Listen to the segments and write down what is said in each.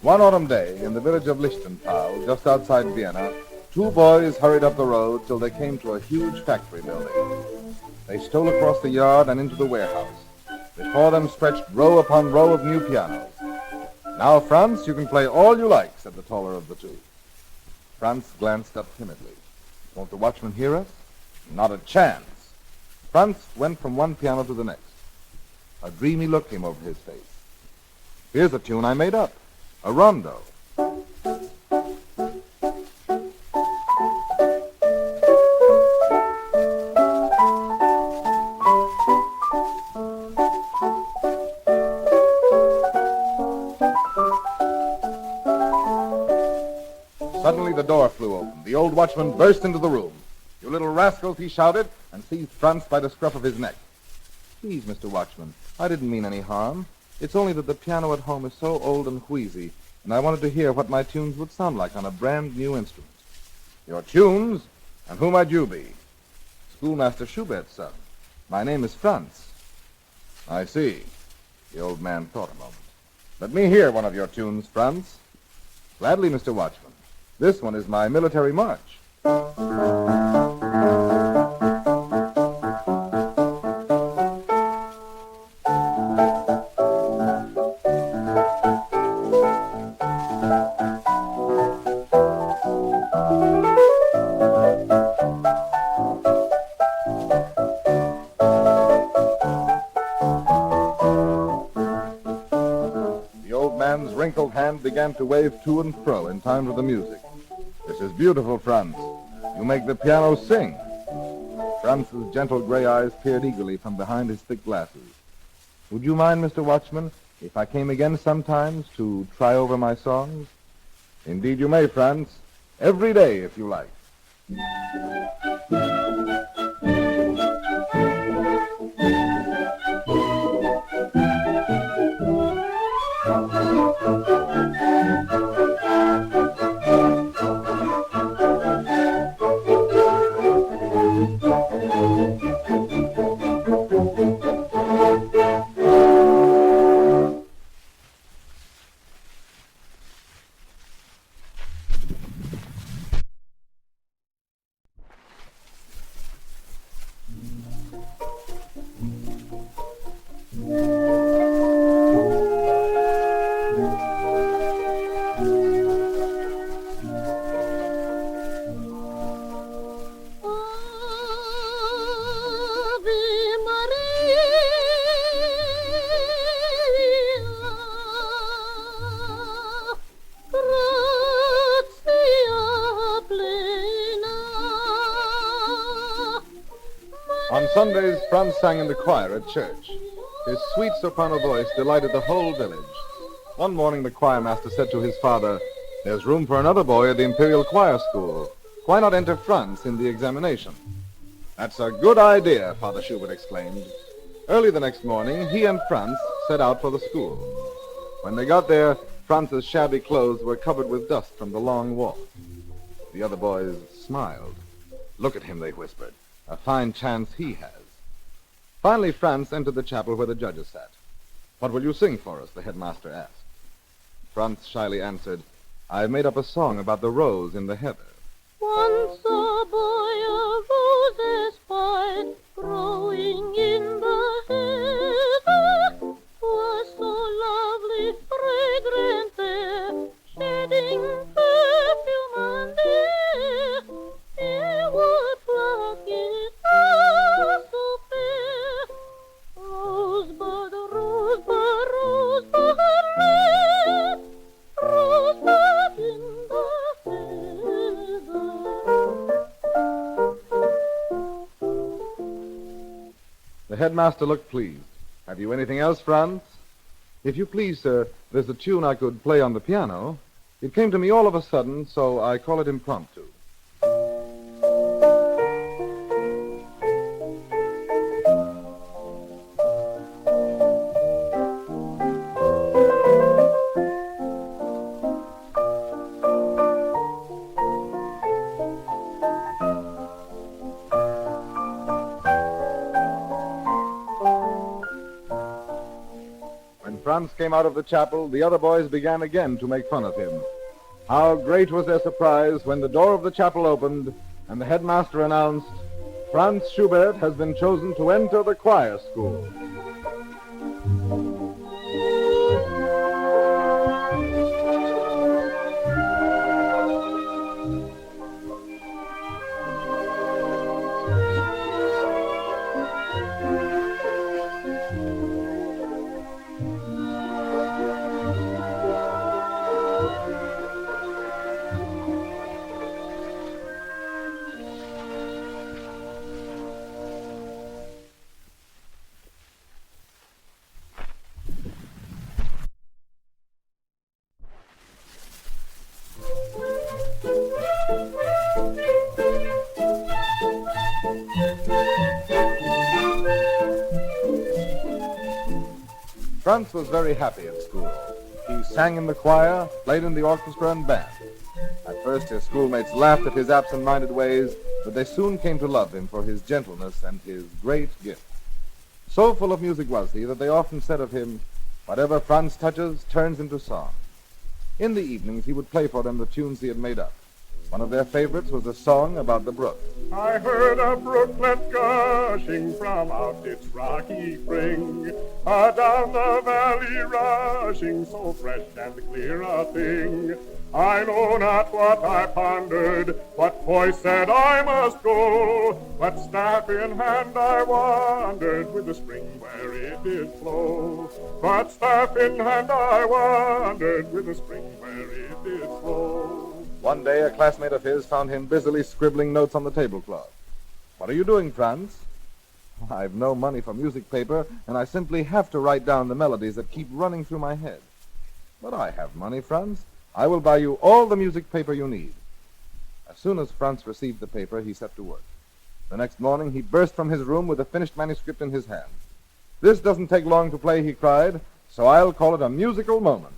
One autumn day, in the village of Lichtenthal, just outside Vienna, two boys hurried up the road till they came to a huge factory building. They stole across the yard and into the warehouse. Before them stretched row upon row of new pianos. "Now, Franz, you can play all you like," said the taller of the two. Franz glanced up timidly. "Won't the watchman hear us?" "Not a chance." Franz went from one piano to the next. A dreamy look came over his face. "Here's a tune I made up. A rondo." Suddenly the door flew open. The old watchman burst into the room. "You little rascals," he shouted, and seized Franz by the scruff of his neck. "Please, Mr. Watchman, I didn't mean any harm. It's only that the piano at home is so old and wheezy, and I wanted to hear what my tunes would sound like on a brand new instrument." "Your tunes? And who might you be?" "Schoolmaster Schubert's son. My name is Franz." "I see." The old man thought a moment. "Let me hear one of your tunes, Franz." "Gladly, Mr. Watchman. This one is my military march." Man's wrinkled hand began to wave to and fro in time to the music. "This is beautiful, Franz. You make the piano sing." Franz's gentle gray eyes peered eagerly from behind his thick glasses. "Would you mind, Mr. Watchman, if I came again sometimes to try over my songs?" "Indeed you may, Franz. Every day, if you like." On Sundays, Franz sang in the choir at church. His sweet soprano voice delighted the whole village. One morning, the choir master said to his father, "There's room for another boy at the Imperial Choir School. Why not enter Franz in the examination?" "That's a good idea," Father Schubert exclaimed. Early the next morning, he and Franz set out for the school. When they got there, Franz's shabby clothes were covered with dust from the long walk. The other boys smiled. "Look at him," they whispered. "A fine chance he has." Finally, Franz entered the chapel where the judges sat. "What will you sing for us?" the headmaster asked. Franz shyly answered, "I've made up a song about the rose in the heather." Once a boy a rose espied, growing in the heather, 'twas so lovely, fragrant there, shedding perfume and air. There would flock it all so fair. Rosebud, rosebud, rosebud red, rosebud in the heather. The headmaster looked pleased. "Have you anything else, Franz?" "If you please, sir, there's a tune I could play on the piano. It came to me all of a sudden, so I call it impromptu." Franz came out of the chapel, the other boys began again to make fun of him. How great was their surprise when the door of the chapel opened and the headmaster announced, "Franz Schubert has been chosen to enter the choir school." Franz was very happy at school. He sang in the choir, played in the orchestra and band. At first his schoolmates laughed at his absent-minded ways, but they soon came to love him for his gentleness and his great gift. So full of music was he that they often said of him, "Whatever Franz touches turns into song." In the evenings he would play for them the tunes he had made up. One of their favorites was a song about the brook. I heard a brooklet gushing from out its rocky spring, down the valley rushing, so fresh and clear a thing. I know not what I pondered, what voice said I must go, but staff in hand I wandered with the spring where it did flow. But staff in hand I wandered with the spring where it did flow. One day, a classmate of his found him busily scribbling notes on the tablecloth. "What are you doing, Franz?" "I've no money for music paper, and I simply have to write down the melodies that keep running through my head." "But I have money, Franz. I will buy you all the music paper you need." As soon as Franz received the paper, he set to work. The next morning, he burst from his room with a finished manuscript in his hand. "This doesn't take long to play," he cried, "so I'll call it a musical moment."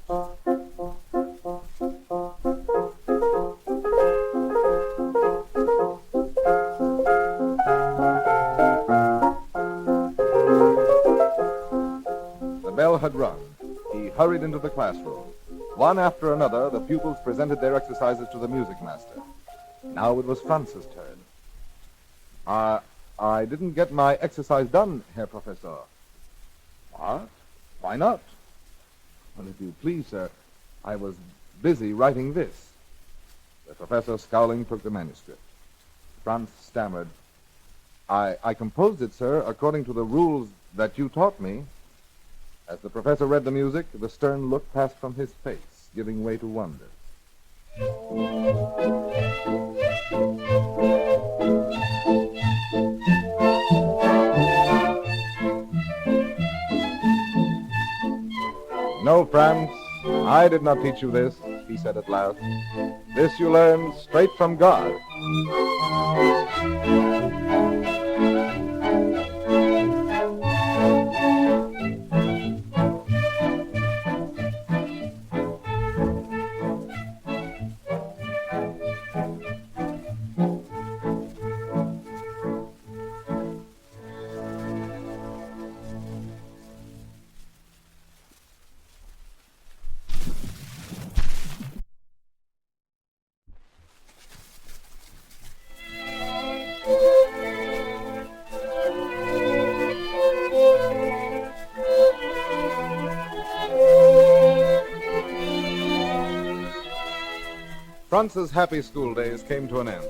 The bell had rung. He hurried into the classroom. One after another, the pupils presented their exercises to the music master. Now it was Franz's turn. I didn't get my exercise done, Herr Professor." "What? Why not?" "Well, if you please, sir, I was busy writing this." The professor, scowling, took the manuscript. Franz stammered, I composed it, sir, according to the rules that you taught me." As the professor read the music, the stern look passed from his face, giving way to wonder. "No, Franz, I did not teach you this," he said at last. "This you learned straight from God." Franz's happy school days came to an end.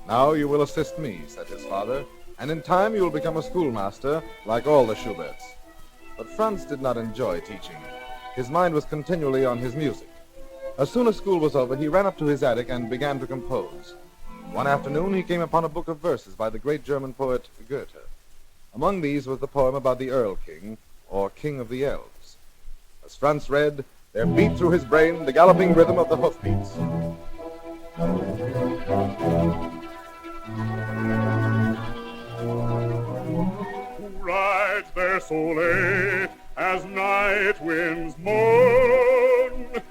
"Now you will assist me," said his father, "and in time you will become a schoolmaster like all the Schuberts." But Franz did not enjoy teaching. His mind was continually on his music. As soon as school was over, he ran up to his attic and began to compose. One afternoon, he came upon a book of verses by the great German poet Goethe. Among these was the poem about the Earl King, or King of the Elves. As Franz read, there beat through his brain the galloping rhythm of the hoofbeats. Who rides there so late as night winds moan?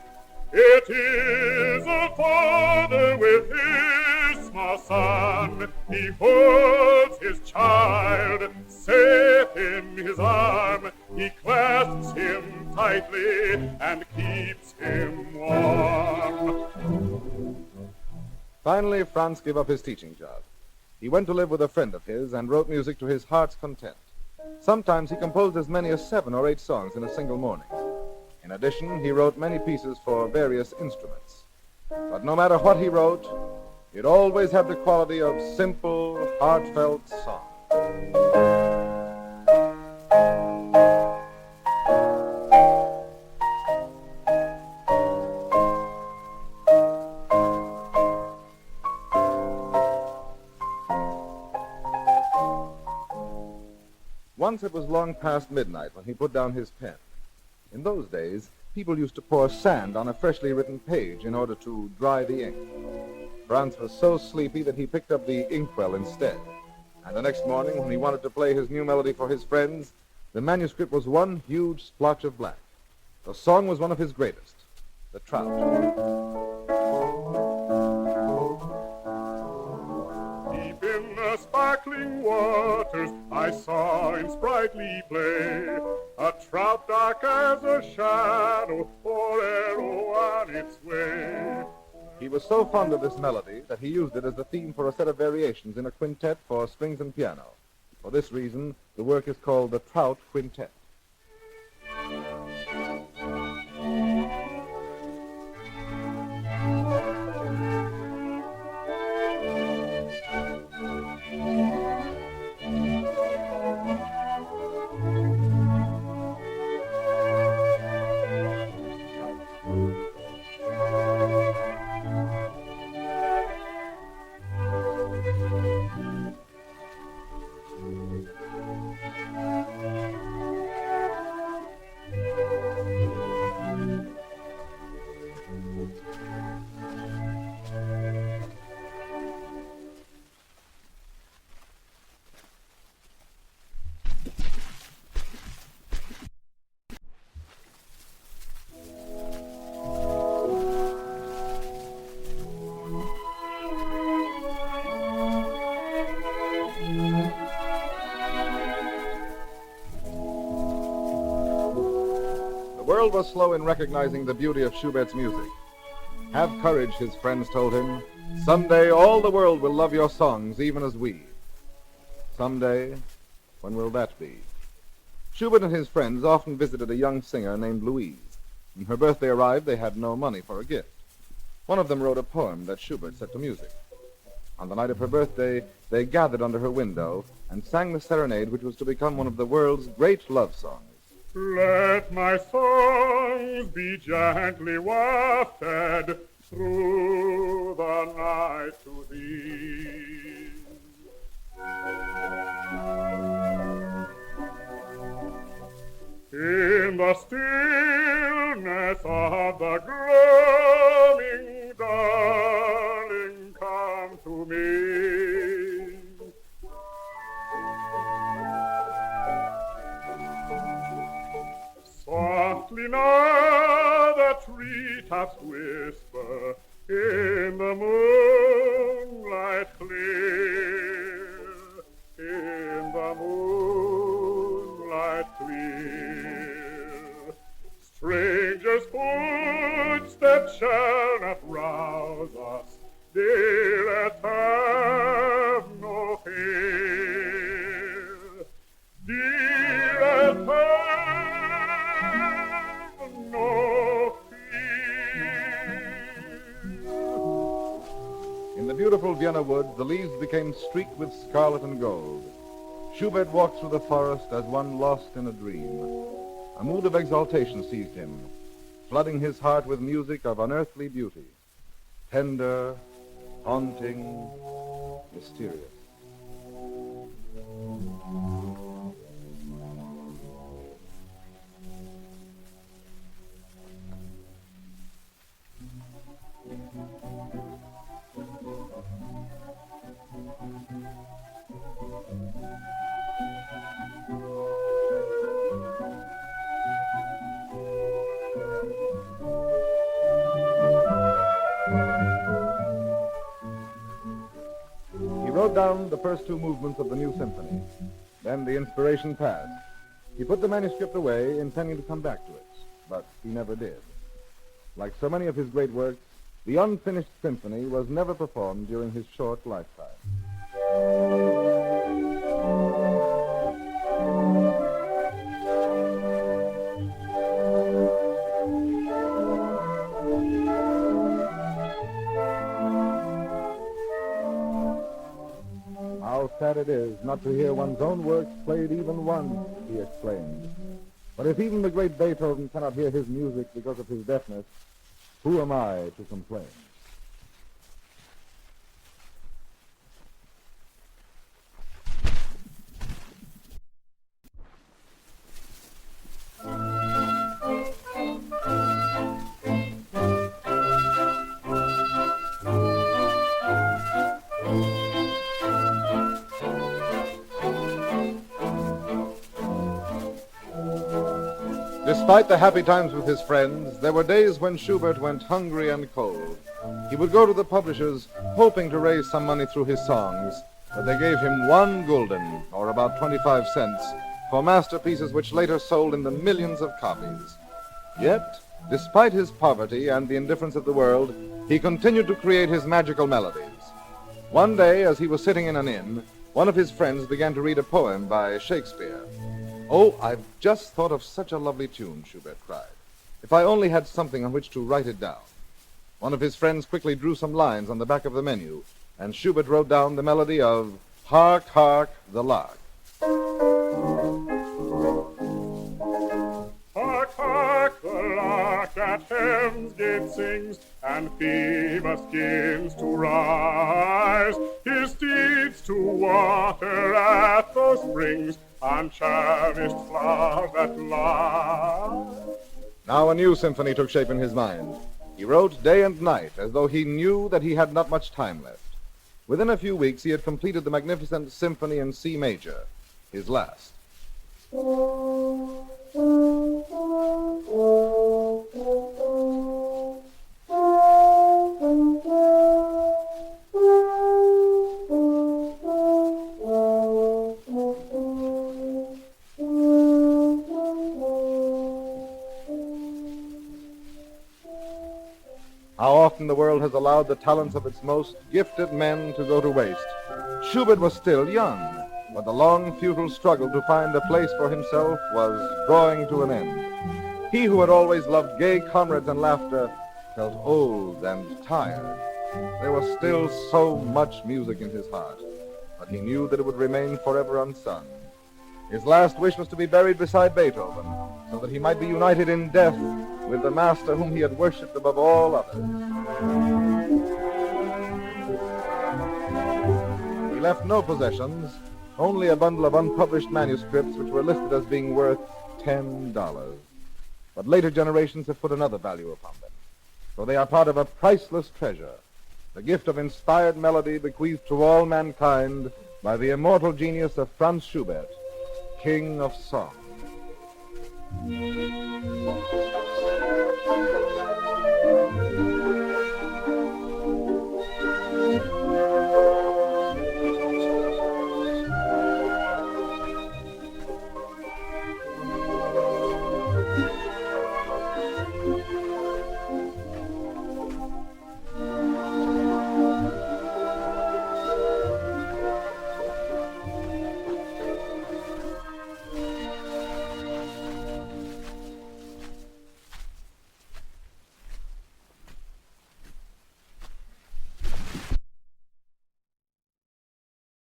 It is a father with his small son, He holds his child safe in his arm. He clasps him tightly and keeps him warm. Finally, Franz gave up his teaching job. He went to live with a friend of his and wrote music to his heart's content. Sometimes he composed as many as 7 or 8 songs in a single morning. In addition, he wrote many pieces for various instruments. But no matter what he wrote, it always had the quality of simple, heartfelt song. Once it was long past midnight when he put down his pen. In those days, people used to pour sand on a freshly written page in order to dry the ink. Franz was so sleepy that he picked up the inkwell instead. And the next morning, when he wanted to play his new melody for his friends, the manuscript was one huge splotch of black. The song was one of his greatest, The Trout. Deep in the sparkling waters I saw in sprightly play a trout dark as a shadow, forever on its way. He was so fond of this melody that he used it as the theme for a set of variations in a quintet for strings and piano. For this reason, the work is called the Trout Quintet. The world was slow in recognizing the beauty of Schubert's music. Have courage, his friends told him. Someday all the world will love your songs, even as we. Someday, when will that be? Schubert and his friends often visited a young singer named Louise. When her birthday arrived, they had no money for a gift. One of them wrote a poem that Schubert set to music. On the night of her birthday, they gathered under her window and sang the serenade which was to become one of the world's great love songs. Let my songs be gently wafted through the night to thee. In the stillness of the gloaming, darling, come to me. Softly now the treetops whisper in the moonlight clear, in the moonlight clear. Strangers' footsteps shall not rouse us, dearest, have no fear. Dearest, have no fear. In the beautiful Vienna woods, the leaves became streaked with scarlet and gold. Schubert walked through the forest as one lost in a dream. A mood of exaltation seized him, flooding his heart with music of unearthly beauty, tender, haunting, mysterious. He wrote down the first two movements of the new symphony. Then the inspiration passed. He put the manuscript away, intending to come back to it, but he never did. Like so many of his great works, the unfinished symphony was never performed during his short lifetime. How sad it is not to hear one's own works played even once, he exclaimed. But if even the great Beethoven cannot hear his music because of his deafness, who am I to complain? Despite the happy times with his friends, there were days when Schubert went hungry and cold. He would go to the publishers, hoping to raise some money through his songs, but they gave him 1 gulden, or about 25 cents, for masterpieces which later sold in the millions of copies. Yet, despite his poverty and the indifference of the world, he continued to create his magical melodies. One day, as he was sitting in an inn, one of his friends began to read a poem by Shakespeare. "Oh, I've just thought of such a lovely tune," Schubert cried. "If I only had something on which to write it down." One of his friends quickly drew some lines on the back of the menu, and Schubert wrote down the melody of "Hark, Hark, the Lark." Hark, hark, the lark at heaven's gate sings, and Phoebus begins to rise, his steeds to water at those springs, on chavished flowers that lie. Now a new symphony took shape in his mind. He wrote day and night, as though he knew that he had not much time left. Within a few weeks, he had completed the magnificent Symphony in C major, his last. How often the world has allowed the talents of its most gifted men to go to waste. Schubert was still young, but the long, futile struggle to find a place for himself was drawing to an end. He who had always loved gay comrades and laughter felt old and tired. There was still so much music in his heart, but he knew that it would remain forever unsung. His last wish was to be buried beside Beethoven, so that he might be united in death with the master whom he had worshipped above all others. He left no possessions, only a bundle of unpublished manuscripts which were listed as being worth $10. But later generations have put another value upon them, for they are part of a priceless treasure, the gift of inspired melody bequeathed to all mankind by the immortal genius of Franz Schubert, King of Song.